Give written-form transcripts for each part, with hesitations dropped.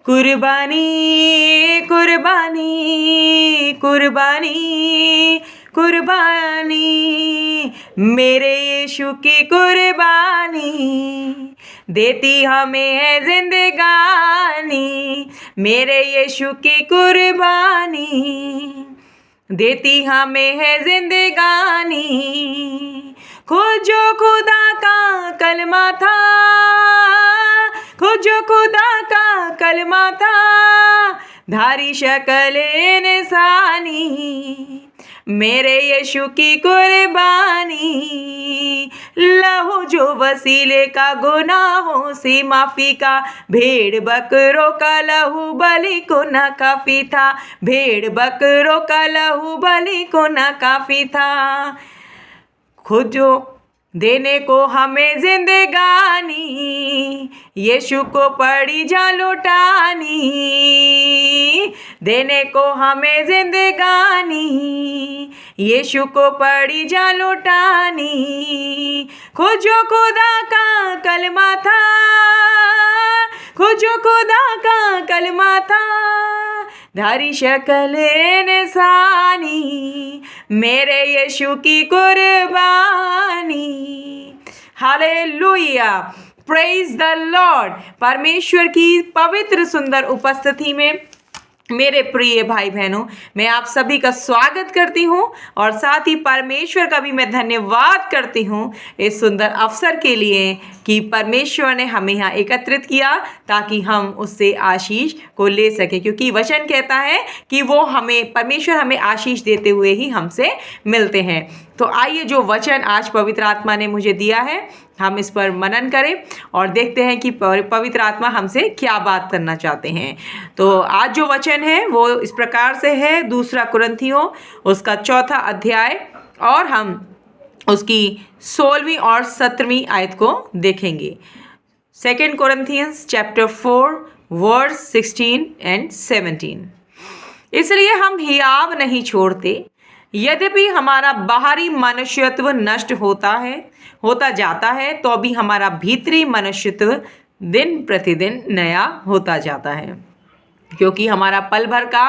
कुर्बानी कुर्बानी कुर्बानी कुर्बानी, मेरे यीशु की कुर्बानी देती हमें है जिंदगानी। मेरे यीशु की कुर्बानी देती हमें है जिंदगानी। खुद जो खुदा का कलमा था, खुद जो खुदा का कलमा था, धारी शक्ल इंसानी। मेरे यीशु की कुर्बानी, लहू जो वसीले का गुनाहों से माफ़ी का, भेड़ बकरों का लहू बलि को न काफ़ी था। भेड़ बकरों का लहू बलि को न काफ़ी था। खुद जो देने को हमें जिंदगानी, यीशु को पड़ी जा लुटानी। देने को हमें जिंदगानी, यीशु को पड़ी जा लुटानी। खुद जो खुदा का कलमा था, खुद जो खुदा का कलमा था, धारी शक्ल इंसानी। मेरे यीशु की कुर्बानी। Hallelujah, praise the Lord. परमेश्वर की पवित्र सुंदर उपस्थिति में मेरे प्रिय भाई बहनों, मैं आप सभी का स्वागत करती हूं और साथ ही परमेश्वर का भी मैं धन्यवाद करती हूं इस सुंदर अवसर के लिए कि परमेश्वर ने हमें यहाँ एकत्रित किया ताकि हम उससे आशीष को ले सके, क्योंकि वचन कहता है कि वो हमें, परमेश्वर हमें आशीष देते हुए ही हमसे मिलते हैं। तो आइए, जो वचन आज पवित्र आत्मा ने मुझे दिया है, हम इस पर मनन करें और देखते हैं कि पवित्र आत्मा हमसे क्या बात करना चाहते हैं। तो आज जो वचन है वो इस प्रकार से है, 2 कुरिन्थियों उसका 4 अध्याय, और हम उसकी 16वीं और 17वीं आयत को देखेंगे। 2 Corinthians chapter 4 verse 16 and 17। इसलिए हम हियाव नहीं छोड़ते, यद्यपि हमारा बाहरी मनुष्यत्व नष्ट होता जाता है, तो भी हमारा भीतरी मनुष्यत्व दिन प्रतिदिन नया होता जाता है। क्योंकि हमारा पल भर का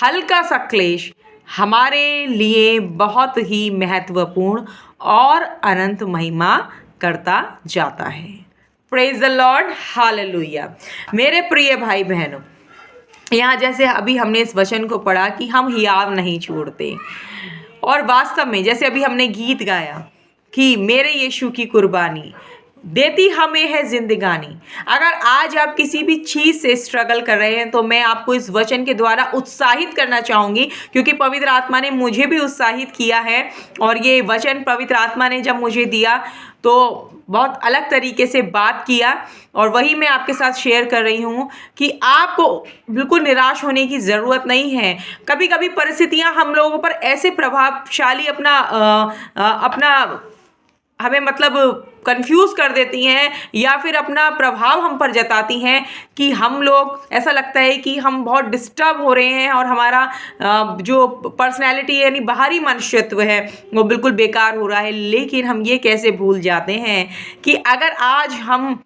हल्का सा क्लेश हमारे लिए बहुत ही महत्वपूर्ण और अनंत महिमा करता जाता है। Praise the Lord, hallelujah. मेरे प्रिय भाई बहनों, यहाँ जैसे अभी हमने इस वचन को पढ़ा कि हम हियाव नहीं छोड़ते, और वास्तव में जैसे अभी हमने गीत गाया कि मेरे यीशु की कुर्बानी देती हमें है जिंदगानी। अगर आज आप किसी भी चीज़ से स्ट्रगल कर रहे हैं तो मैं आपको इस वचन के द्वारा उत्साहित करना चाहूँगी, क्योंकि पवित्र आत्मा ने मुझे भी उत्साहित किया है। और ये वचन पवित्र आत्मा ने जब मुझे दिया तो बहुत अलग तरीके से बात किया, और वही मैं आपके साथ शेयर कर रही हूँ कि आपको बिल्कुल निराश होने की ज़रूरत नहीं है। कभी कभी परिस्थितियाँ हम लोगों पर ऐसे प्रभावशाली अपना हमें मतलब कंफ्यूज कर देती हैं, या फिर अपना प्रभाव हम पर जताती हैं कि हम लोग, ऐसा लगता है कि हम बहुत डिस्टर्ब हो रहे हैं और हमारा जो पर्सनैलिटी यानी बाहरी मनुष्यत्व है वो बिल्कुल बेकार हो रहा है। लेकिन हम ये कैसे भूल जाते हैं कि अगर आज हम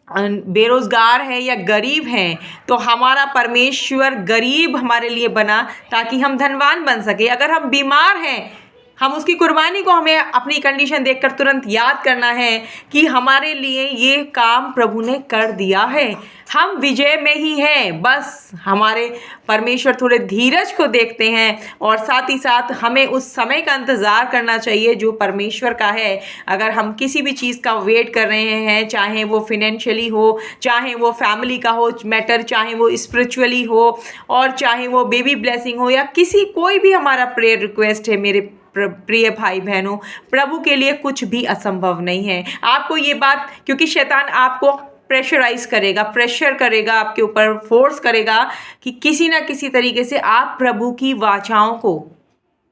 बेरोज़गार हैं या गरीब हैं तो हमारा परमेश्वर गरीब हमारे लिए बना ताकि हम धनवान बन सके। अगर हम बीमार हैं, हम उसकी कुर्बानी को हमें अपनी कंडीशन देखकर तुरंत याद करना है कि हमारे लिए ये काम प्रभु ने कर दिया है, हम विजय में ही हैं। बस हमारे परमेश्वर थोड़े धीरज को देखते हैं, और साथ ही साथ हमें उस समय का इंतज़ार करना चाहिए जो परमेश्वर का है। अगर हम किसी भी चीज़ का वेट कर रहे हैं, चाहे वो फिनेंशियली हो, चाहे वो फैमिली का हो मैटर, चाहे वो स्पिरिचुअली हो, और चाहे वो बेबी ब्लेसिंग हो, या कोई भी हमारा प्रेयर रिक्वेस्ट है, मेरे प्रिय भाई बहनों, प्रभु के लिए कुछ भी असंभव नहीं है। आपको ये बात, क्योंकि शैतान आपको प्रेशर करेगा आपके ऊपर, फोर्स करेगा कि किसी ना किसी तरीके से आप प्रभु की वाचाओं को,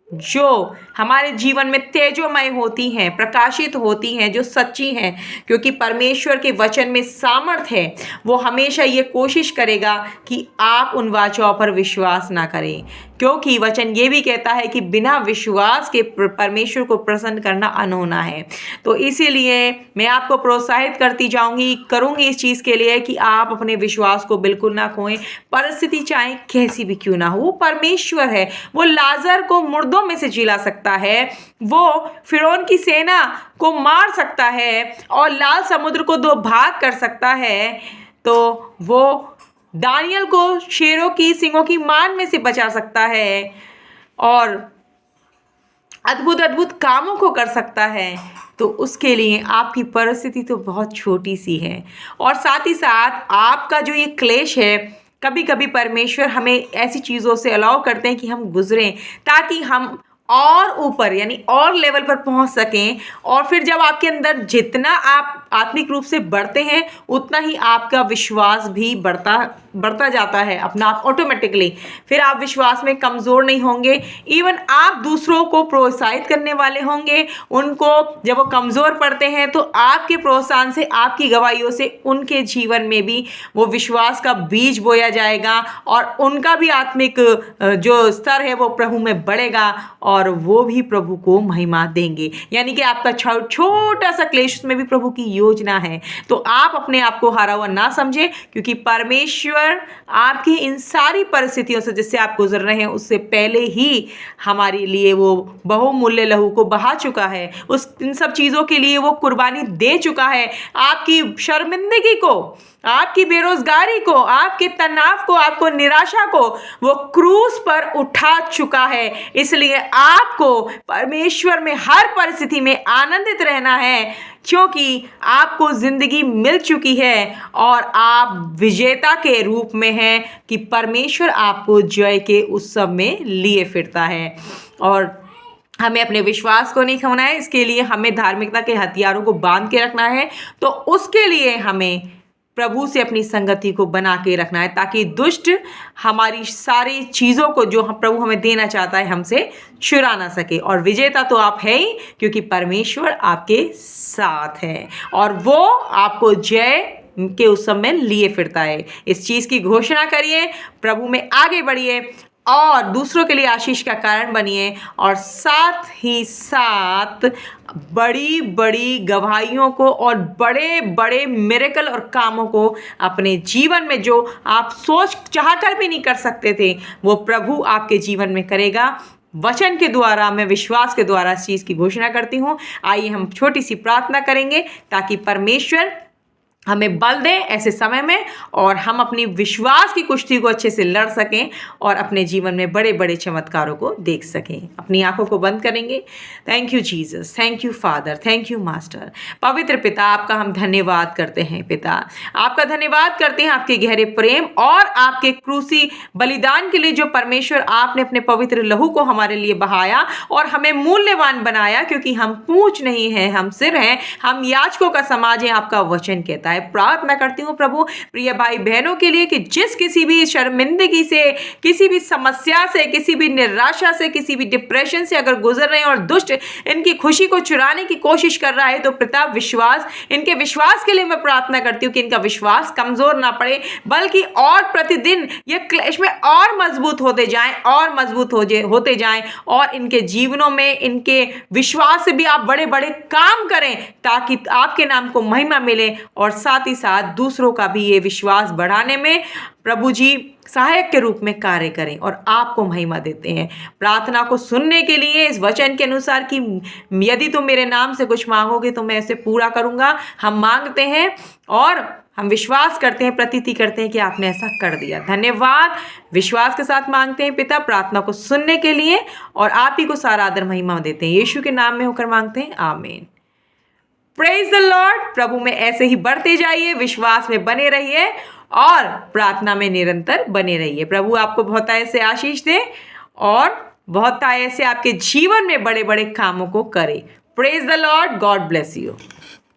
जो हमारे जीवन में तेजोमय होती हैं, प्रकाशित होती हैं, जो सच्ची हैं, क्योंकि परमेश्वर के वचन में सामर्थ्य है, वो हमेशा ये कोशिश करेगा कि आप उन वाचाओं पर विश्वास ना करें। क्योंकि वचन ये भी कहता है कि बिना विश्वास के परमेश्वर को प्रसन्न करना अनहोना है। तो इसीलिए मैं आपको प्रोत्साहित करती करूंगी इस चीज़ के लिए कि आप अपने विश्वास को बिल्कुल ना खोएं। परिस्थिति चाहे कैसी भी क्यों ना हो, वो परमेश्वर है। वो लाजर को मुर्दों में से जिला सकता है, वो फिरौन की सेना को मार सकता है और लाल समुद्र को दो भाग कर सकता है, तो वो दानियल को शेरों की सींगों की मान में से बचा सकता है और अद्भुत अद्भुत कामों को कर सकता है। तो उसके लिए आपकी परिस्थिति तो बहुत छोटी सी है। और साथ ही साथ आपका जो ये क्लेश है, कभी कभी परमेश्वर हमें ऐसी चीज़ों से अलाउ करते हैं कि हम गुजरें, ताकि हम और ऊपर यानी और लेवल पर पहुंच सकें। और फिर जब आपके अंदर जितना आप आत्मिक रूप से बढ़ते हैं, उतना ही आपका विश्वास भी बढ़ता जाता है अपना आप ऑटोमेटिकली। फिर आप विश्वास में कमज़ोर नहीं होंगे, इवन आप दूसरों को प्रोत्साहित करने वाले होंगे। उनको जब वो कमज़ोर पड़ते हैं तो आपके प्रोत्साहन से, आपकी गवाहियों से उनके जीवन में भी वो विश्वास का बीज बोया जाएगा और उनका भी आत्मिक जो स्तर है वो प्रभु में बढ़ेगा और वो भी प्रभु को महिमा देंगे। यानी कि आपका छोटा सा क्लेश, उसमें भी प्रभु की योजना है। तो आप अपने आप को हारा हुआ ना समझें, क्योंकि परमेश्वर आपकी इन सारी परिस्थितियों से जिससे आप गुजर रहे हैं, उससे पहले ही हमारे लिए वो बहुमूल्य लहू को बहा चुका है। इन सब चीज़ों के लिए वो कुर्बानी दे चुका है। आपकी शर्मिंदगी को, आपकी बेरोजगारी को, आपके तनाव को, आपको निराशा को वो क्रूस पर उठा चुका है। इसलिए आपको परमेश्वर में हर परिस्थिति में आनंदित रहना है, क्योंकि आपको जिंदगी मिल चुकी है और आप विजेता के रूप में हैं कि परमेश्वर आपको जय के उत्सव में लिए फिरता है। और हमें अपने विश्वास को नहीं खोना है। इसके लिए हमें धार्मिकता के हथियारों को बांध के रखना है। तो उसके लिए हमें प्रभु से अपनी संगति को बना के रखना है, ताकि दुष्ट हमारी सारी चीज़ों को जो हम प्रभु हमें देना चाहता है हमसे चुरा ना सके। और विजेता तो आप है ही, क्योंकि परमेश्वर आपके साथ है और वो आपको जय के उस समय लिए फिरता है। इस चीज़ की घोषणा करिए, प्रभु में आगे बढ़िए और दूसरों के लिए आशीष का कारण बनिए। और साथ ही साथ बड़ी बड़ी गवाहियों को और बड़े बड़े मिरेकल और कामों को अपने जीवन में, जो आप सोच चाह कर भी नहीं कर सकते थे, वो प्रभु आपके जीवन में करेगा। वचन के द्वारा, मैं विश्वास के द्वारा इस चीज़ की घोषणा करती हूँ। आइए हम छोटी सी प्रार्थना करेंगे, ताकि परमेश्वर हमें बल दें ऐसे समय में और हम अपनी विश्वास की कुश्ती को अच्छे से लड़ सकें और अपने जीवन में बड़े बड़े चमत्कारों को देख सकें। अपनी आंखों को बंद करेंगे। Thank you Jesus, thank you father, thank you master. पवित्र पिता, आपका हम धन्यवाद करते हैं। पिता, आपका धन्यवाद करते हैं आपके गहरे प्रेम और आपके क्रूसी बलिदान के लिए, जो परमेश्वर आपने अपने पवित्र लहू को हमारे लिए बहाया और हमें मूल्यवान बनाया, क्योंकि हम पूंछ नहीं हैं, हम सिर हैं, हम याजकों का समाज है, आपका वचन कहता है। प्रार्थना करती हूँ प्रभु प्रिय भाई बहनों के लिए कि जिस किसी भी शर्मिंदगी से, किसी भी समस्या से, किसी भी निराशा से, किसी भी डिप्रेशन से अगर गुजर रहे हैं और दुष्ट इनकी खुशी को चुराने की कोशिश कर रहा है, तो पिता इनके विश्वास के लिए मैं प्रार्थना करती हूँ कि इनका विश्वास कमजोर ना पड़े, बल्कि और प्रतिदिन ये क्लेश में और मजबूत होते जाएं और मजबूत होते जाएं और इनके जीवनों में, इनके विश्वास से भी आप बड़े बड़े काम करें, ताकि आपके नाम को महिमा मिले और साथ ही साथ दूसरों का भी ये विश्वास बढ़ाने में प्रभु जी सहायक के रूप में कार्य करें और आपको महिमा देते हैं। प्रार्थना को सुनने के लिए इस वचन के अनुसार कि यदि तुम मेरे नाम से कुछ मांगोगे तो मैं इसे पूरा करूंगा, हम मांगते हैं और हम विश्वास करते हैं, प्रतीति करते हैं कि आपने ऐसा कर दिया। धन्यवाद, विश्वास के साथ मांगते हैं पिता, प्रार्थना को सुनने के लिए, और आप ही को सारा आदर महिमा देते हैं। यीशु के नाम में होकर मांगते हैं, आमीन। Praise the Lord. प्रभु में ऐसे ही बढ़ते जाइए, विश्वास में बने रहिए और प्रार्थना में निरंतर बने रहिए। प्रभु आपको बहुत ऐसे आशीष दे और बहुत ऐसे आपके जीवन में बड़े बड़े कामों को करे। Praise the Lord. God bless you.